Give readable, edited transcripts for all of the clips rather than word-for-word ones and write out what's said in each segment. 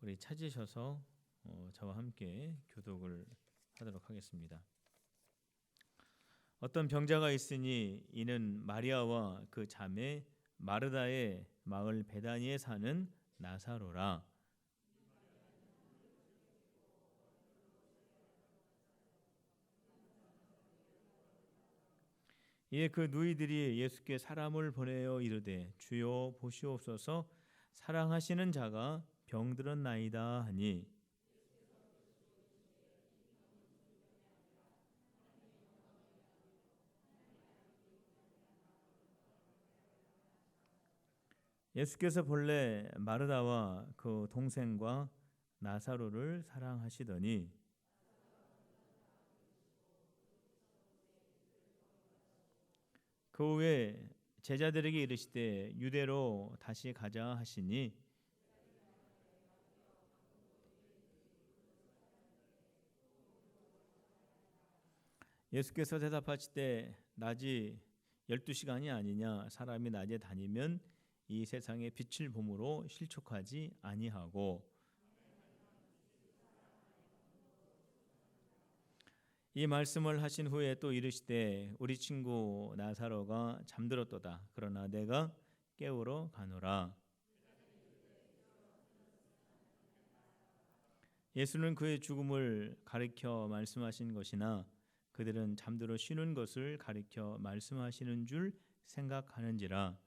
우리 찾으셔서 저와 함께 교독을 하도록 하겠습니다. 어떤 병자가 있으니 이는 마리아와 그 자매 마르다의 마을 베다니에 사는 나사로라. 이에 그 누이들이 예수께 사람을 보내어 이르되 주여 보시옵소서 사랑하시는 자가 병들었나이다 하니 예수께서 본래 마르다와 그 동생과 나사로를 사랑하시더니 그 후에 제자들에게 이르시되 유대로 다시 가자 하시니 예수께서 대답하시되 낮이 12시간이 아니냐 사람이 낮에 다니면 이 세상의 빛을 보므로 실족하지 아니하고 이 말씀을 하신 후에 또 이르시되 우리 친구 나사로가 잠들었도다 그러나 내가 깨우러 가노라. 예수는 그의 죽음을 가리켜 말씀하신 것이나 그들은 잠들어 쉬는 것을 가리켜 말씀하시는 줄 생각하는지라.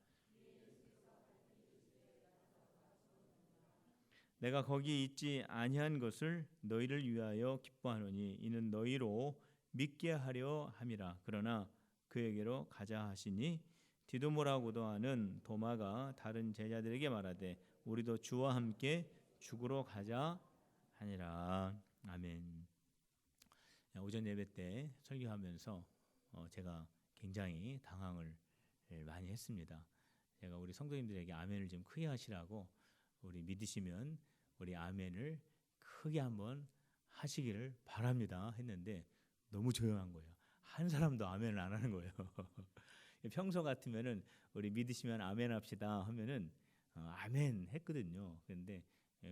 내가 거기 있지 아니한 것을 너희를 위하여 기뻐하노니 이는 너희로 믿게 하려 함이라. 그러나 그에게로 가자 하시니 디도모라고도 하는 도마가 다른 제자들에게 말하되 우리도 주와 함께 죽으러 가자 하니라. 아멘. 오전 예배 때 설교하면서 제가 굉장히 당황을 많이 했습니다. 제가 우리 성도님들에게 아멘을 좀 크게 하시라고 우리 믿으시면 우리 아멘을 크게 한번 하시기를 바랍니다 했는데 너무 조용한 거예요. 한 사람도 아멘을 안 하는 거예요. 평소 같으면은 우리 믿으시면 아멘 합시다 하면은 아멘 했거든요. 그런데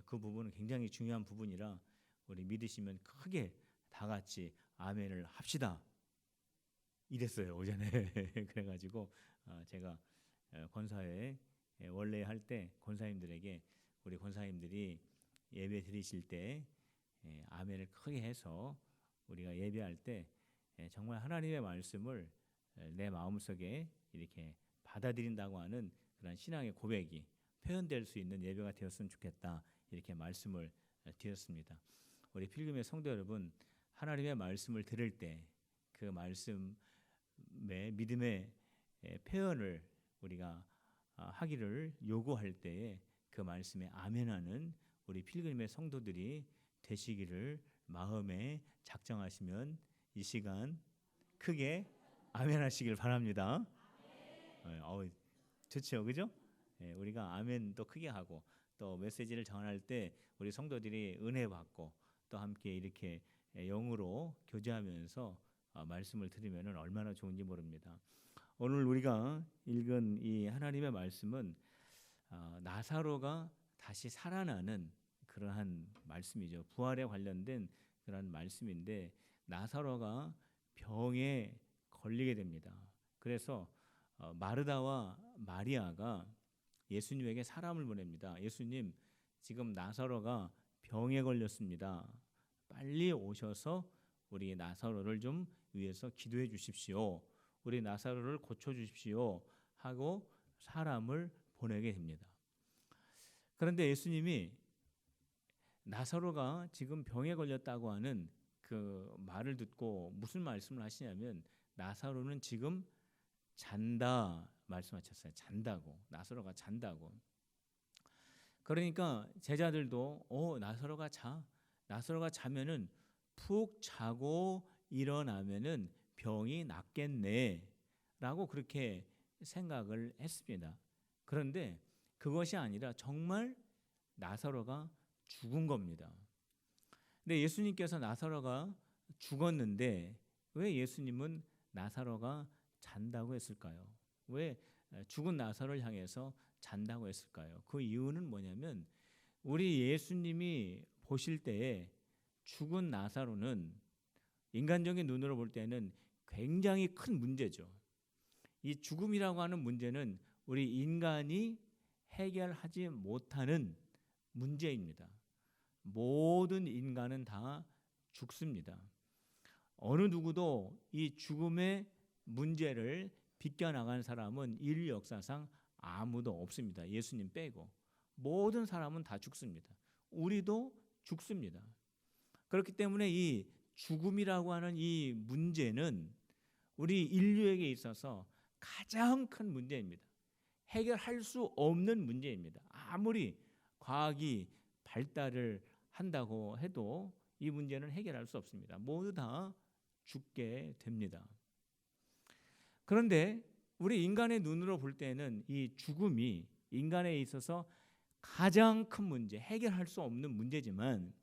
그 부분은 굉장히 중요한 부분이라 우리 믿으시면 크게 다 같이 아멘을 합시다 이랬어요 오전에. 그래가지고 제가 권사회 원래 할 때 권사님들에게 우리 권사님들이 예배 드리실 때 아멘을 크게 해서 우리가 예배할 때 정말 하나님의 말씀을 내 마음속에 이렇게 받아들인다고 하는 그런 신앙의 고백이 표현될 수 있는 예배가 되었으면 좋겠다 이렇게 말씀을 드렸습니다. 우리 필금의 성도 여러분, 하나님의 말씀을 들을 때 그 말씀의 믿음의 표현을 우리가 하기를 요구할 때에 그 말씀에 아멘하는 우리 필그림의 성도들이 되시기를 마음에 작정하시면 이 시간 크게 아멘하시길 바랍니다. 좋죠, 그죠? 우리가 아멘도 크게 하고 또 메시지를 전할 때 우리 성도들이 은혜 받고 또 함께 이렇게 영으로 교제하면서 말씀을 들으면 얼마나 좋은지 모릅니다. 오늘 우리가 읽은 이 하나님의 말씀은 나사로가 다시 살아나는 그러한 말씀이죠. 부활에 관련된 그런 말씀인데 나사로가 병에 걸리게 됩니다. 그래서 마르다와 마리아가 예수님에게 사람을 보냅니다. 예수님, 지금 나사로가 병에 걸렸습니다. 빨리 오셔서 우리 나사로를 좀 위해서 기도해 주십시오. 우리 나사로를 고쳐 주십시오 하고 사람을 보내게 됩니다. 그런데 예수님이 나사로가 지금 병에 걸렸다고 하는 그 말을 듣고 무슨 말씀을 하시냐면 나사로는 지금 잔다 말씀하셨어요. 잔다고. 나사로가 잔다고. 그러니까 제자들도 나사로가 자. 나사로가 자면은 푹 자고 일어나면은 병이 낫겠네 라고 그렇게 생각을 했습니다. 그런데 그것이 아니라 정말 나사로가 죽은 겁니다. 근데 예수님께서 나사로가 죽었는데 왜 예수님은 나사로가 잔다고 했을까요? 왜 죽은 나사로를 향해서 잔다고 했을까요? 그 이유는 뭐냐면 우리 예수님이 보실 때에 죽은 나사로는 인간적인 눈으로 볼 때는 굉장히 큰 문제죠. 이 죽음이라고 하는 문제는 우리 인간이 해결하지 못하는 문제입니다. 모든 인간은 다 죽습니다. 어느 누구도 이 죽음의 문제를 비껴나간 사람은 인류 역사상 아무도 없습니다. 예수님 빼고. 모든 사람은 다 죽습니다. 우리도 죽습니다. 그렇기 때문에 이 죽음이라고 하는 이 문제는 우리 인류에게 있어서 가장 큰 문제입니다. 해결할 수 없는 문제입니다. 아무리 과학이 발달을 한다고 해도 이 문제는 해결할 수 없습니다. 모두 다 죽게 됩니다. 그런데 우리 인간의 눈으로 볼 때는 이 죽음이 인간에 있어서 가장 큰 문제, 해결할 수 없는 문제지만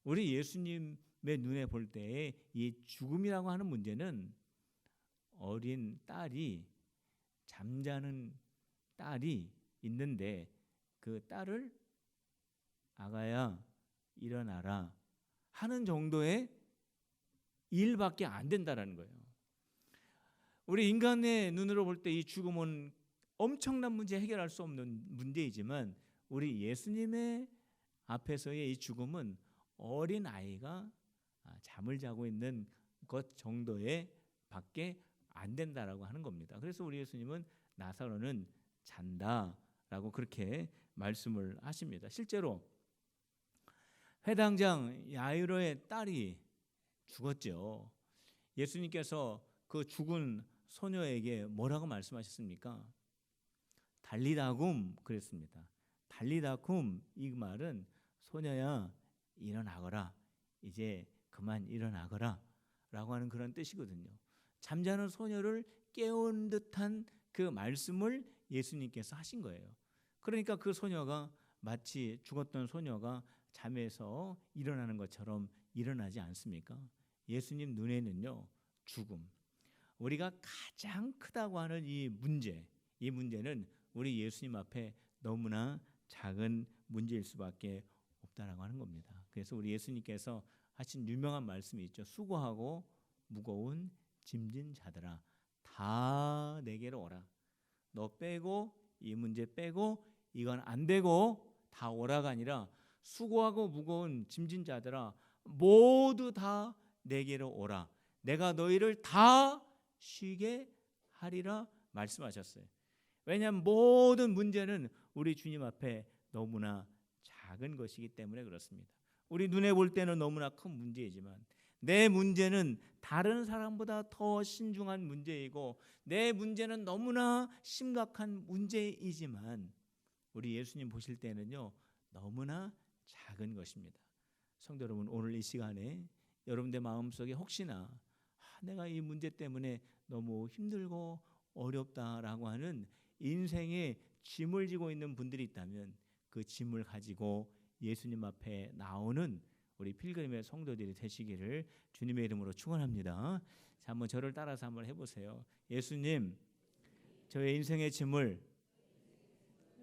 우리 예수님의 눈에 볼 때에 이 죽음이라고 하는 문제는 어린 딸이 잠자는 딸이 있는데 그 딸을 아가야 일어나라 하는 정도의 일밖에 안 된다라는 거예요. 우리 인간의 눈으로 볼 때 이 죽음은 엄청난 문제, 해결할 수 없는 문제이지만 우리 예수님의 앞에서의 이 죽음은 어린 아이가 잠을 자고 있는 것 정도의 밖에 안 된다라고 하는 겁니다. 그래서 우리 예수님은 나사로는 잔다라고 그렇게 말씀을 하십니다. 실제로 회당장 야이로의 딸이 죽었죠. 예수님께서 그 죽은 소녀에게 뭐라고 말씀하셨습니까? 달리다쿰 그랬습니다. 달리다쿰 이 말은 소녀야 일어나거라, 이제 그만 일어나거라 라고 하는 그런 뜻이거든요. 잠자는 소녀를 깨운 듯한 그 말씀을 예수님께서 하신 거예요. 그러니까 그 소녀가 마치 죽었던 소녀가 잠에서 일어나는 것처럼 일어나지 않습니까? 예수님 눈에는요, 죽음, 우리가 가장 크다고 하는 이 문제는 우리 예수님 앞에 너무나 작은 문제일 수밖에 없다라고 하는 겁니다. 그래서 우리 예수님께서 하신 유명한 말씀이 있죠. 수고하고 무거운 짐진 자들아 다 내게로 오라. 너 빼고 이 문제 빼고 이건 안 되고 다 오라가 아니라 수고하고 무거운 짐진 자들아 모두 다 내게로 오라. 내가 너희를 다 쉬게 하리라 말씀하셨어요. 왜냐하면 모든 문제는 우리 주님 앞에 너무나 작은 것이기 때문에 그렇습니다. 우리 눈에 볼 때는 너무나 큰 문제이지만 내 문제는 다른 사람보다 더 신중한 문제이고 내 문제는 너무나 심각한 문제이지만 우리 예수님 보실 때는요 너무나 작은 것입니다. 성도 여러분, 오늘 이 시간에 여러분들 마음속에 혹시나 내가 이 문제 때문에 너무 힘들고 어렵다라고 하는 인생의 짐을 지고 있는 분들이 있다면 그 짐을 가지고 예수님 앞에 나오는 우리 필그림의 성도들이 되시기를 주님의 이름으로 축원합니다. 자, 한번 저를 따라서 한번 해보세요. 예수님, 저의 인생의 짐을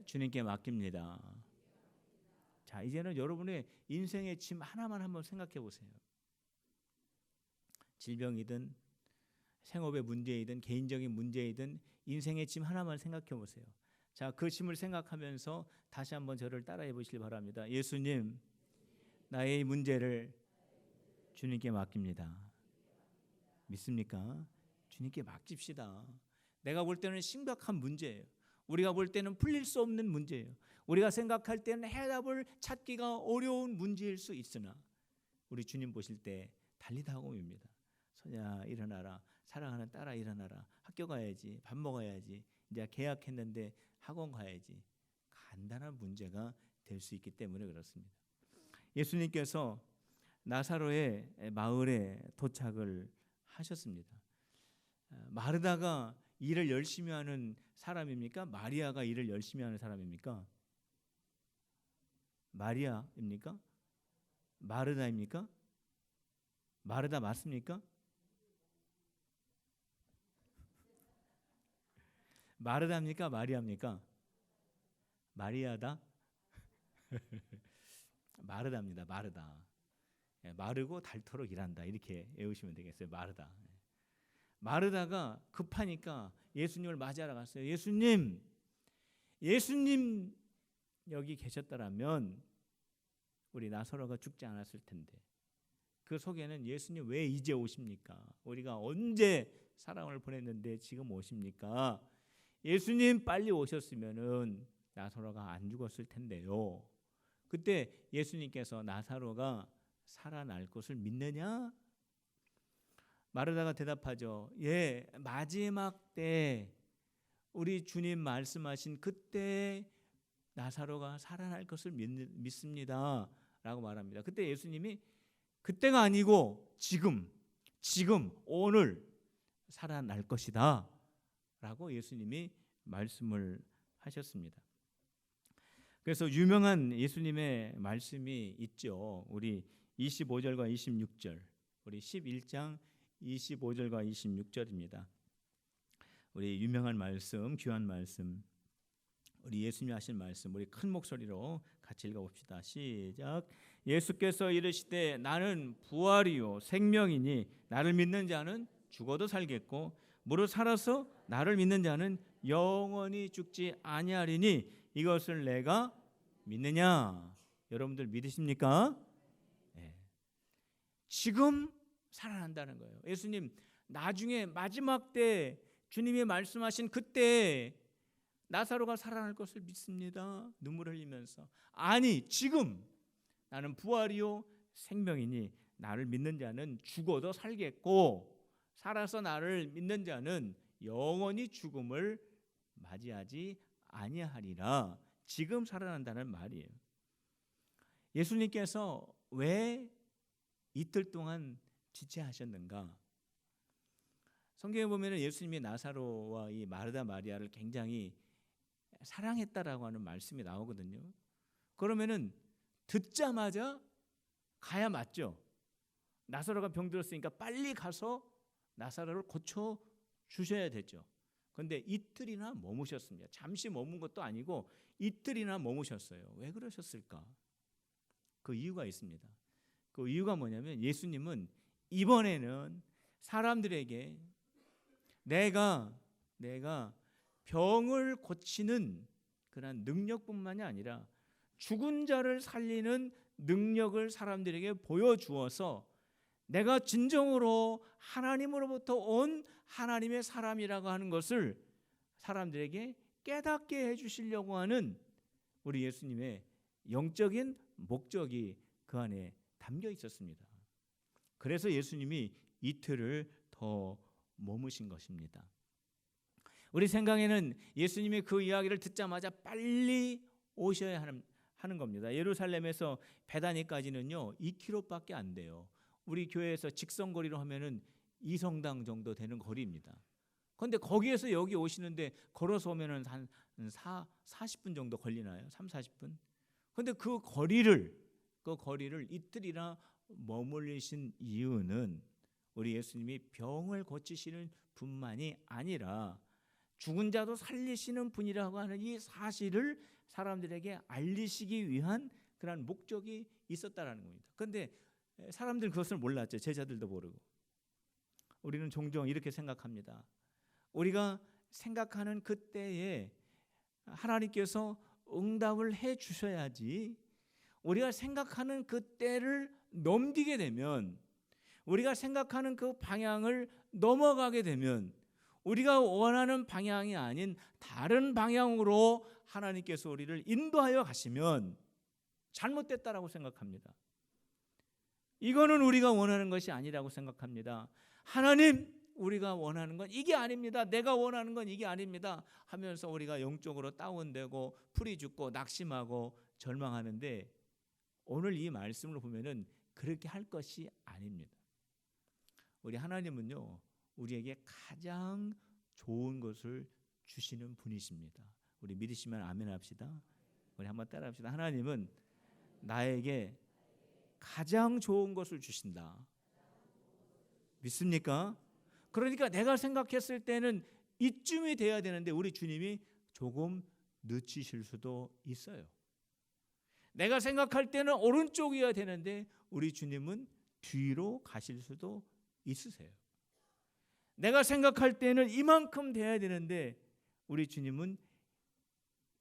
주님께 맡깁니다. 자, 이제는 여러분의 인생의 짐 하나만 한번 생각해 보세요. 질병이든 생업의 문제이든 개인적인 문제이든 인생의 짐 하나만 생각해 보세요. 자, 그 짐을 생각하면서 다시 한번 저를 따라해 보시길 바랍니다. 예수님, 나의 문제를 주님께 맡깁니다. 믿습니까? 주님께 맡깁시다. 내가 볼 때는 심각한 문제예요. 우리가 볼 때는 풀릴 수 없는 문제예요. 우리가 생각할 때는 해답을 찾기가 어려운 문제일 수 있으나 우리 주님 보실 때 달리다곰입니다. 소녀야 일어나라, 사랑하는 딸아 일어나라, 학교 가야지, 밥 먹어야지, 이제 계약했는데 학원 가야지. 간단한 문제가 될 수 있기 때문에 그렇습니다. 예수님께서 나사로의 마을에 도착을 하셨습니다. 마르다가 일을 열심히 하는 사람입니까? 마리아가 일을 열심히 하는 사람입니까? 마리아입니까? 마르다입니까? 마르다 맞습니까? 마르다입니까? 마리아입니까? 마리아다? 마르다입니다. 마르다. 마르고 닳도록 일한다. 이렇게 외우시면 되겠어요. 마르다. 마르다가 급하니까 예수님을 맞이하러 갔어요. 예수님 여기 계셨더라면 우리 나사로가 죽지 않았을 텐데. 그 속에는 예수님 왜 이제 오십니까? 우리가 언제 사랑을 보냈는데 지금 오십니까? 예수님 빨리 오셨으면은 나사로가 안 죽었을 텐데요. 그때 예수님께서 나사로가 살아날 것을 믿느냐? 마르다가 대답하죠. 예, 마지막 때 우리 주님 말씀하신 그때 나사로가 살아날 것을 믿습니다 라고 말합니다. 그때 예수님이 그때가 아니고 지금 오늘 살아날 것이다 라고 예수님이 말씀을 하셨습니다. 그래서 유명한 예수님의 말씀이 있죠. 우리 25절과 26절, 우리 11장 25절과 26절입니다. 우리 유명한 말씀, 귀한 말씀, 우리 예수님이 하신 말씀, 우리 큰 목소리로 같이 읽어봅시다. 시작. 예수께서 이르시되 나는 부활이요 생명이니 나를 믿는 자는 죽어도 살겠고 무릇 살아서 나를 믿는 자는 영원히 죽지 아니하리니 이것을 내가 믿느냐? 여러분들 믿으십니까? 네. 지금 살아난다는 거예요. 예수님 나중에 마지막 때 주님이 말씀하신 그때 나사로가 살아날 것을 믿습니다. 눈물 흘리면서 아니 지금 나는 부활이요 생명이니 나를 믿는 자는 죽어도 살겠고 살아서 나를 믿는 자는 영원히 죽음을 맞이하지 아니하리라. 지금 살아난다는 말이에요. 예수님께서 왜 이틀 동안 지체하셨는가? 성경에 보면 예수님이 나사로와 이 마르다 마리아를 굉장히 사랑했다라고 하는 말씀이 나오거든요. 그러면은 듣자마자 가야 맞죠. 나사로가 병들었으니까 빨리 가서 나사로를 고쳐 주셔야 되죠. 그런데 이틀이나 머무셨습니다. 잠시 머문 것도 아니고 이틀이나 머무셨어요. 왜 그러셨을까? 그 이유가 있습니다. 그 이유가 뭐냐면 예수님은 이번에는 사람들에게 내가 병을 고치는 그런 능력뿐만이 아니라 죽은 자를 살리는 능력을 사람들에게 보여주어서 내가 진정으로 하나님으로부터 온 하나님의 사람이라고 하는 것을 사람들에게 깨닫게 해주시려고 하는 우리 예수님의 영적인 목적이 그 안에 담겨 있었습니다. 그래서 예수님이 이틀을 더 머무신 것입니다. 우리 생각에는 예수님이 그 이야기를 듣자마자 빨리 오셔야 하는 겁니다. 예루살렘에서 베다니까지는요 2km밖에 안 돼요. 우리 교회에서 직선거리로 하면은 2성당 정도 되는 거리입니다. 그런데 거기에서 여기 오시는데 걸어서 오면은 한 40분 정도 걸리나요? 30-40분? 그런데 그 거리를 이틀이나 머물리신 이유는 우리 예수님이 병을 고치시는 분만이 아니라 죽은 자도 살리시는 분이라고 하는 이 사실을 사람들에게 알리시기 위한 그런 목적이 있었다라는 겁니다. 그런데 사람들은 그것을 몰랐죠. 제자들도 모르고. 우리는 종종 이렇게 생각합니다. 우리가 생각하는 그때에 하나님께서 응답을 해 주셔야지, 우리가 생각하는 그때를 넘기게 되면, 우리가 생각하는 그 방향을 넘어가게 되면 우리가 원하는 방향이 아닌 다른 방향으로 하나님께서 우리를 인도하여 가시면 잘못됐다라고 생각합니다. 이거는 우리가 원하는 것이 아니라고 생각합니다. 하나님, 우리가 원하는 건 이게 아닙니다. 내가 원하는 건 이게 아닙니다 하면서 우리가 영적으로 다운되고 풀이 죽고 낙심하고 절망하는데, 오늘 이 말씀을 보면은 그렇게 할 것이 아닙니다. 우리 하나님은요 우리에게 가장 좋은 것을 주시는 분이십니다. 우리 믿으시면 아멘 합시다. 우리 한번 따라 합시다. 하나님은 나에게 가장 좋은 것을 주신다. 믿습니까? 그러니까 내가 생각했을 때는 이쯤이 돼야 되는데 우리 주님이 조금 늦추실 수도 있어요. 내가 생각할 때는 오른쪽이어야 되는데 우리 주님은 뒤로 가실 수도 있으세요. 내가 생각할 때는 이만큼 돼야 되는데 우리 주님은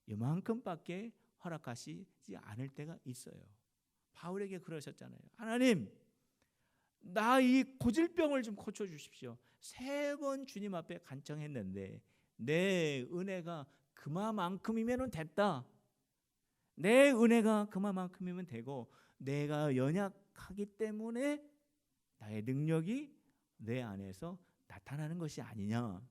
이만큼밖에 허락하시지 않을 때가 있어요. 바울에게 그러셨잖아요. 하나님, 나 이 고질병을 좀 고쳐주십시오. 3번 주님 앞에 간청했는데 내 은혜가 그만큼이면 됐다. 내 은혜가 그만큼이면 되고 내가 연약하기 때문에 나의 능력이 내 안에서 나타나는 것이 아니냐.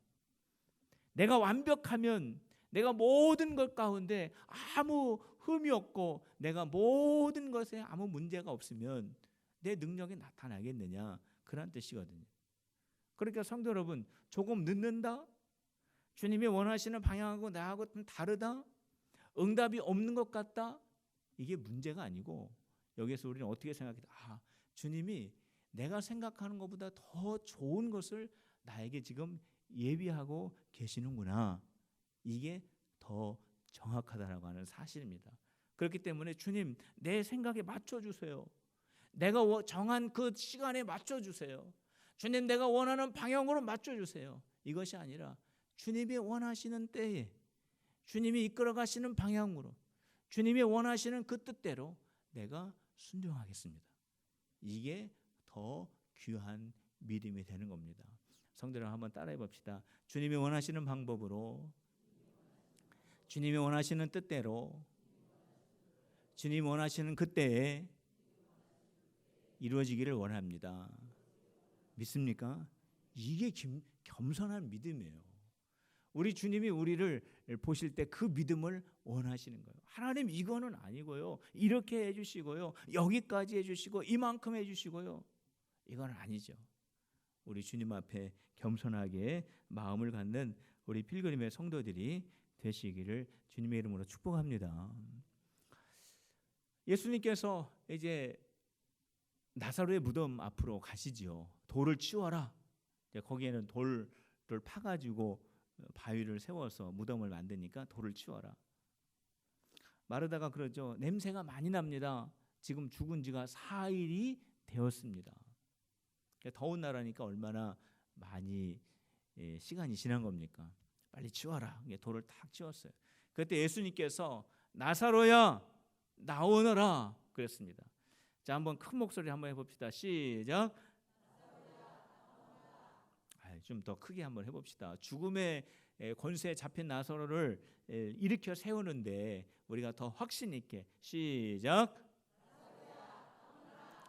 내가 완벽하면 내가 모든 것 가운데 아무 흠이 없고 내가 모든 것에 아무 문제가 없으면 내 능력이 나타나겠느냐, 그런 뜻이거든요. 그러니까 성도 여러분, 조금 늦는다? 주님이 원하시는 방향하고 나하고 좀 다르다? 응답이 없는 것 같다? 이게 문제가 아니고 여기서 우리는 어떻게 생각해요? 주님이 내가 생각하는 것보다 더 좋은 것을 나에게 지금 예비하고 계시는구나. 이게 더 정확하다라고 하는 사실입니다. 그렇기 때문에 주님, 내 생각에 맞춰주세요. 내가 정한 그 시간에 맞춰주세요. 주님, 내가 원하는 방향으로 맞춰주세요. 이것이 아니라 주님이 원하시는 때에 주님이 이끌어 가시는 방향으로 주님이 원하시는 그 뜻대로 내가 순종하겠습니다. 이게 더 귀한 믿음이 되는 겁니다. 성도들 한번 따라해 봅시다. 주님이 원하시는 방법으로, 주님이 원하시는 뜻대로, 주님이 원하시는 그때에 이루어지기를 원합니다. 믿습니까? 이게 겸손한 믿음이에요. 우리 주님이 우리를 보실 때 그 믿음을 원하시는 거예요. 하나님, 이거는 아니고요, 이렇게 해주시고요, 여기까지 해주시고 이만큼 해주시고요, 이건 아니죠. 우리 주님 앞에 겸손하게 마음을 갖는 우리 필그림의 성도들이 되시기를 주님의 이름으로 축복합니다. 예수님께서 이제 나사로의 무덤 앞으로 가시지요. 돌을 치워라. 거기에는 돌을 파가지고 바위를 세워서 무덤을 만드니까 돌을 치워라. 마르다가 그러죠. 냄새가 많이 납니다. 지금 죽은 지가 4일이 되었습니다. 더운 나라니까 얼마나 많이 시간이 지난 겁니까? 빨리 치워라. 돌을 탁 치웠어요. 그때 예수님께서 나사로야 나오너라 그랬습니다. 자, 한번 큰 목소리 한번 해봅시다. 시작. 좀 더 크게 한번 해봅시다. 죽음의 권세에 잡힌 나사로를 일으켜 세우는데 우리가 더 확신 있게 시작.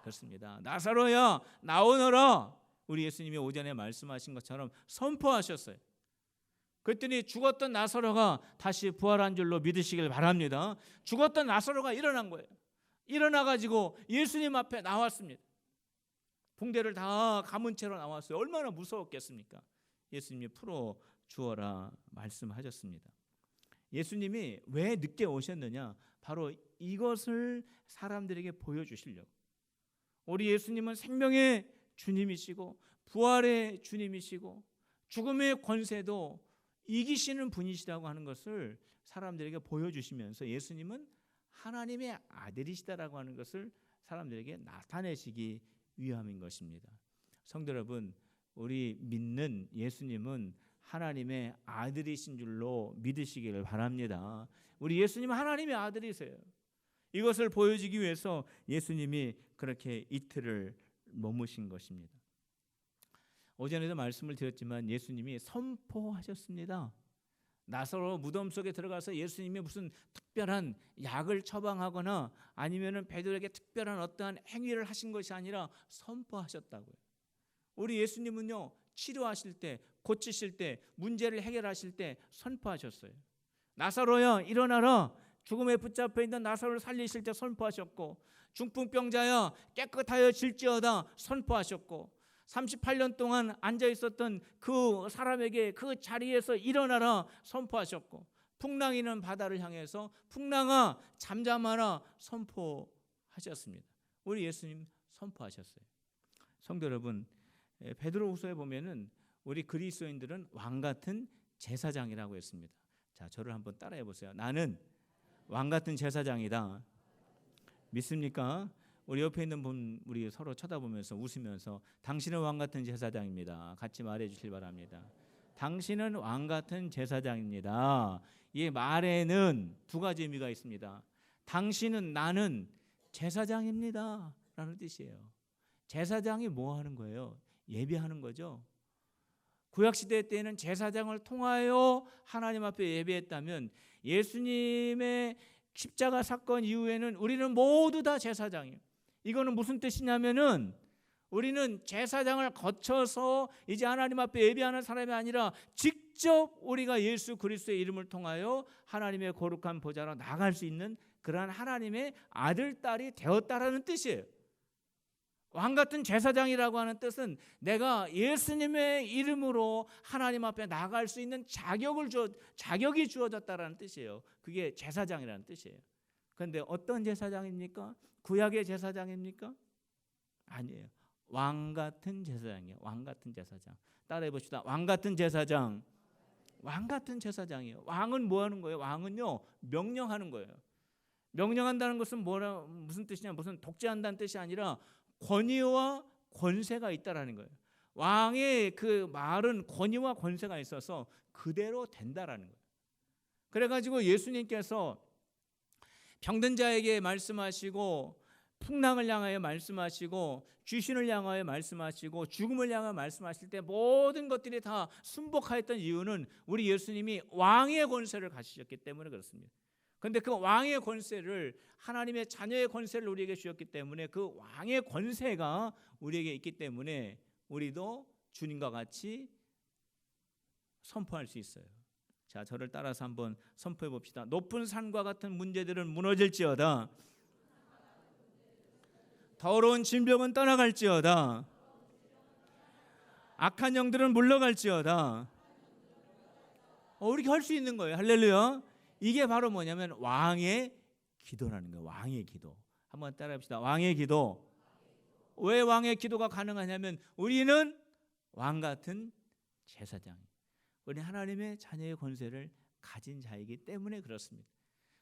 그렇습니다. 나사로야 나오너라. 우리 예수님이 오전에 말씀하신 것처럼 선포하셨어요. 그랬더니 죽었던 나사로가 다시 부활한 줄로 믿으시길 바랍니다. 죽었던 나사로가 일어난 거예요. 일어나가지고 예수님 앞에 나왔습니다. 붕대를 다 감은 채로 나왔어요. 얼마나 무서웠겠습니까? 예수님이 풀어 주어라 말씀하셨습니다. 예수님이 왜 늦게 오셨느냐? 바로 이것을 사람들에게 보여주시려고. 우리 예수님은 생명의 주님이시고 부활의 주님이시고 죽음의 권세도 이기시는 분이시라고 하는 것을 사람들에게 보여주시면서 예수님은 하나님의 아들이시다라고 하는 것을 사람들에게 나타내시기 위함인 것입니다. 성도 여러분, 우리 믿는 예수님은 하나님의 아들이신 줄로 믿으시기를 바랍니다. 우리 예수님은 하나님의 아들이세요. 이것을 보여주기 위해서 예수님이 그렇게 이틀을 머무신 것입니다. 오전에도 말씀을 드렸지만 예수님이 선포하셨습니다. 나사로 무덤 속에 들어가서 예수님이 무슨 특별한 약을 처방하거나 아니면은 베드로에게 특별한 어떠한 행위를 하신 것이 아니라 선포하셨다고요. 우리 예수님은요, 치료하실 때, 고치실 때, 문제를 해결하실 때 선포하셨어요. 나사로야 일어나라. 죽음에 붙잡혀 있는 나사로를 살리실 때 선포하셨고, 중풍병자야 깨끗하여 질지어다 선포하셨고, 38년 동안 앉아 있었던 그 사람에게 그 자리에서 일어나라 선포하셨고, 풍랑이는 바다를 향해서 풍랑아 잠잠하라 선포하셨습니다. 우리 예수님 선포하셨어요. 성도 여러분, 베드로후서에 보면은 우리 그리스도인들은 왕 같은 제사장이라고 했습니다. 자, 저를 한번 따라해 보세요. 나는 왕 같은 제사장이다. 믿습니까? 우리 옆에 있는 분 우리 서로 쳐다보면서 웃으면서 당신은 왕 같은 제사장입니다. 같이 말해 주실 바랍니다. 당신은 왕 같은 제사장입니다. 이 말에는 두 가지 의미가 있습니다. 당신은 나는 제사장입니다 라는 뜻이에요. 제사장이 뭐 하는 거예요? 예배하는 거죠. 구약시대 때는 제사장을 통하여 하나님 앞에 예배했다면 예수님의 십자가 사건 이후에는 우리는 모두 다 제사장이에요. 이거는 무슨 뜻이냐면은 우리는 제사장을 거쳐서 이제 하나님 앞에 예배하는 사람이 아니라 직접 우리가 예수 그리스도의 이름을 통하여 하나님의 거룩한 보좌로 나갈 수 있는 그러한 하나님의 아들, 딸이 되었다라는 뜻이에요. 왕 같은 제사장이라고 하는 뜻은 내가 예수님의 이름으로 하나님 앞에 나갈 수 있는 자격이 주어졌다라는 뜻이에요. 그게 제사장이라는 뜻이에요. 그런데 어떤 제사장입니까? 구약의 제사장입니까? 아니에요. 왕 같은 제사장이에요. 왕 같은 제사장. 따라해 봅시다. 왕 같은 제사장. 왕 같은 제사장이에요. 왕은 뭐 하는 거예요? 왕은요, 명령하는 거예요. 명령한다는 것은 무슨 뜻이냐? 무슨 독재한다는 뜻이 아니라 권위와 권세가 있다라는 거예요. 왕의 그 말은 권위와 권세가 있어서 그대로 된다라는 거예요. 그래가지고 예수님께서 병든 자에게 말씀하시고 풍랑을 향하여 말씀하시고 귀신을 향하여 말씀하시고 죽음을 향하여 말씀하실 때 모든 것들이 다 순복하였던 이유는 우리 예수님이 왕의 권세를 가지셨기 때문에 그렇습니다. 그런데 그 왕의 권세를 하나님의 자녀의 권세를 우리에게 주셨기 때문에 그 왕의 권세가 우리에게 있기 때문에 우리도 주님과 같이 선포할 수 있어요. 자, 저를 따라서 한번 선포해 봅시다. 높은 산과 같은 문제들은 무너질지어다. 더러운 진병은 떠나갈지어다. 악한 영들은 물러갈지어다. 우리가 할 수 있는 거예요. 할렐루야. 이게 바로 뭐냐면 왕의 기도라는 거예요. 왕의 기도. 한번 따라합시다. 왕의 기도. 왜 왕의 기도가 가능하냐면 우리는 왕 같은 제사장. 우리 하나님의 자녀의 권세를 가진 자이기 때문에 그렇습니다.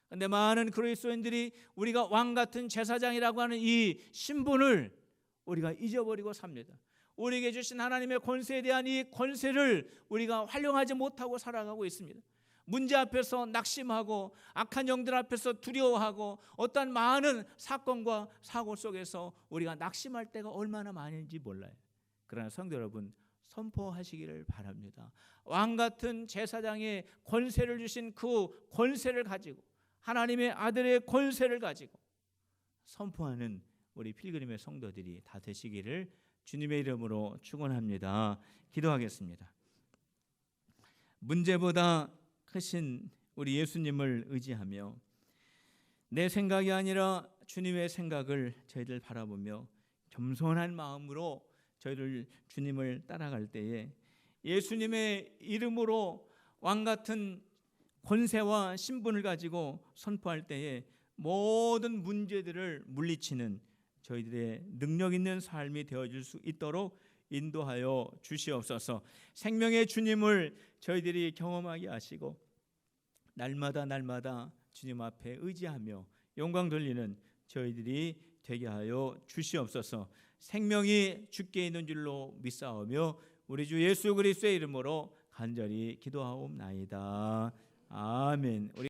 그런데 많은 그리스도인들이 우리가 왕 같은 제사장이라고 하는 이 신분을 우리가 잊어버리고 삽니다. 우리에게 주신 하나님의 권세에 대한 이 권세를 우리가 활용하지 못하고 살아가고 있습니다. 문제 앞에서 낙심하고 악한 영들 앞에서 두려워하고 어떤 많은 사건과 사고 속에서 우리가 낙심할 때가 얼마나 많은지 몰라요. 그러나 성도 여러분, 선포하시기를 바랍니다. 왕 같은 제사장의 권세를 주신 그 권세를 가지고 하나님의 아들의 권세를 가지고 선포하는 우리 필그림의 성도들이 다 되시기를 주님의 이름으로 축원합니다. 기도하겠습니다. 문제보다 크신 우리 예수님을 의지하며 내 생각이 아니라 주님의 생각을 저희들 바라보며 겸손한 마음으로 저희들 주님을 따라갈 때에 예수님의 이름으로 왕 같은 권세와 신분을 가지고 선포할 때에 모든 문제들을 물리치는 저희들의 능력 있는 삶이 되어질 수 있도록 인도하여 주시옵소서. 생명의 주님을 저희들이 경험하게 하시고 날마다 주님 앞에 의지하며 영광 돌리는 저희들이 되게 하여 주시옵소서. 생명이 주께 있는 줄로 믿사오며 우리 주 예수 그리스도의 이름으로 간절히 기도하옵나이다. 아멘.